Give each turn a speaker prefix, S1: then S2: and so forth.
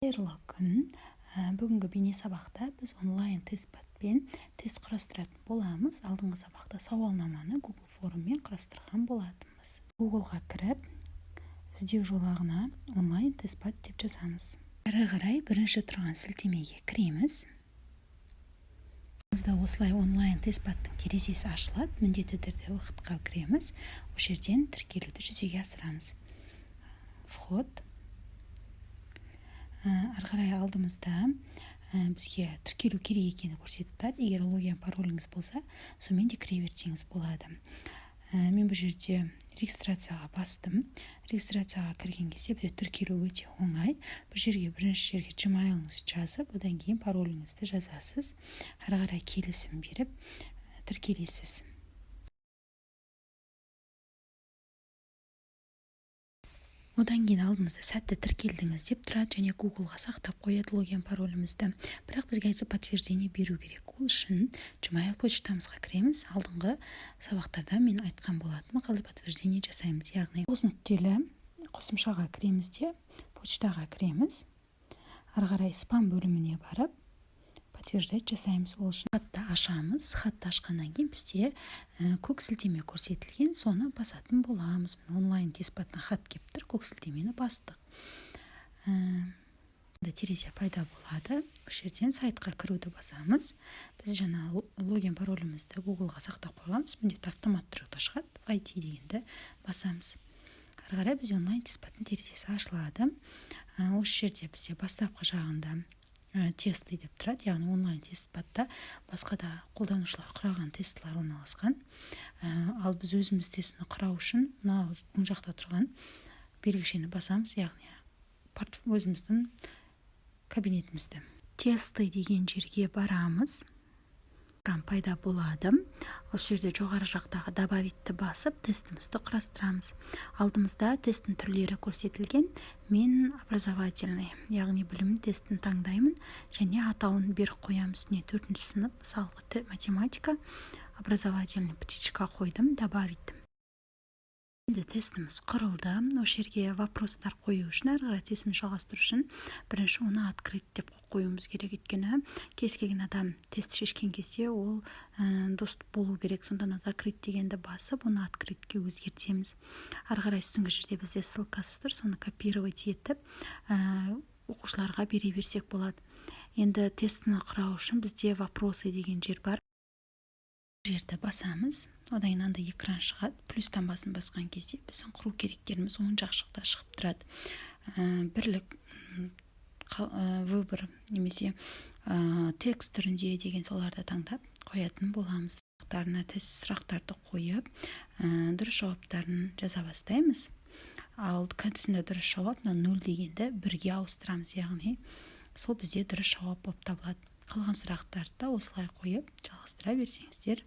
S1: Қайырлы күн. Бүгінгі бейне сабақта біз онлайн тест-патпен тест құрастыратын боламыз. Алдыңғы сабақта сауалнаманы Google форммен құрастырған болатынбыз. Googleға кіріп, іздеу жолағына онлайн тест-пат деп жазамыз. Әрі қарай бірінші тұрған сілтемеге кіреміз. Бізде осылай онлайн тест-паттың терезесі ашылады. Міндетті түрде уақытқа кіреміз. Осы жерден тіркелуді жүзеге асырамыз. Вход. Ары қарай алдымызда бізге тіркелу керек екені көрсетіп, егер логин пароліңіз болса, сонымен де кіре берсеңіз болады. Мен бұл жерде регистрацияға бастым. Регистрацияға кірген кезде бізде тіркелу өте оңай. Бұл жерге бірінші жерге Gmail'ыңызды жазып, одан кейін пароліңізді жазасыз. Ары қарай келісім беріп тіркелесіз. Одан кейін алдымызда сәтті тіркелдіңіз деп тұрады, және Googleға сақтап қояды логин паролімізді. Бірақ бізге подтверждение беру керек. Ол үшін Gmail почтамызға кіреміз. Алдыңғы сабақтарда мен айтқан болатынмын, қалай подтверждение жасаймыз. Яғни нүктелі қосымшаға кіреміз де почтаға кіреміз. Ары қарай спам бөліміне барып подтверждать жасаймыз. Ол үшін хатты ашамыз. Хатты ашқаннан кейін бізде көк сілтеме көрсетілген, соны басатын боламыз. Онлайн тест-паттан хат келіп тұр, көк сілтемені бастық. Терезе пайда болады. Бұл жерден сайтқа кіруді басамыз. Біз жаңа логин паролімізді Googleға сақтап қойғанбыз. Міндетті автомат түрде шығады. IT дегенді басамыз. Ары қарай біз онлайн тест-паттың терезесі ашылады. Осы жерде бізде бастапқы жағында тесты деп тұрады, яғни онлайн тест-патта басқа да қолданушылар құраған тестілер орналасқан. Ал біз өзіміз тестіні құрау үшін оң жақта тұрған белгішені басамыз, яғни өзіміздің кабинетімізді. Тесты деген жерге барамыз. Пайда болады. Осы жерде жоғары жақтағы добавитті басып, тестімізді құрастырамыз. Алдымызда тесттің түрлері көрсетілген. Мен образовательный, яғни білім тестін таңдаймын, және атауын беріп қоямын. Үстіне 4-ші сынып, мысалғы математика, образовательный птичка қойдым, добавить. Енді тестіміз құрылды. Осы жерге вопростар қою үшін, ары қарай тестіміз жалғастыру үшін бірінші оны открыть деп қоюымыз керек. Өйткені кез келген адам тест шешкен кезде ол доступ болу керек. Сонда закрыть дегенді басып, оны открытьке өзгертеміз. Ары қарай үстіңгі жерде бізде ссылкасы тұр, соны копировать етіп оқушыларға бере берсек болады. Енді тестіні құрау үшін бізде вопросы деген жер бар. Жерді басамыз. Одан кейін анда экран шығады. Плюстан басын басқан кезде біздің құру керектеріміз оң жақ жақта шығып тұрады. Бірлік, выбор немесе текст түрінде деген соларды таңдап қоятын боламыз. Тест сұрақтарды қойып, дұрыс жауаптарын жаза бастаймыз. Ал қайтысында дұрыс жауап 0 дегенді 1-ге ауыстырамыз, яғни сол бізде дұрыс жауап болып табылады. Қалған сұрақтарды осылай қойып жалғастыра берсеңіздер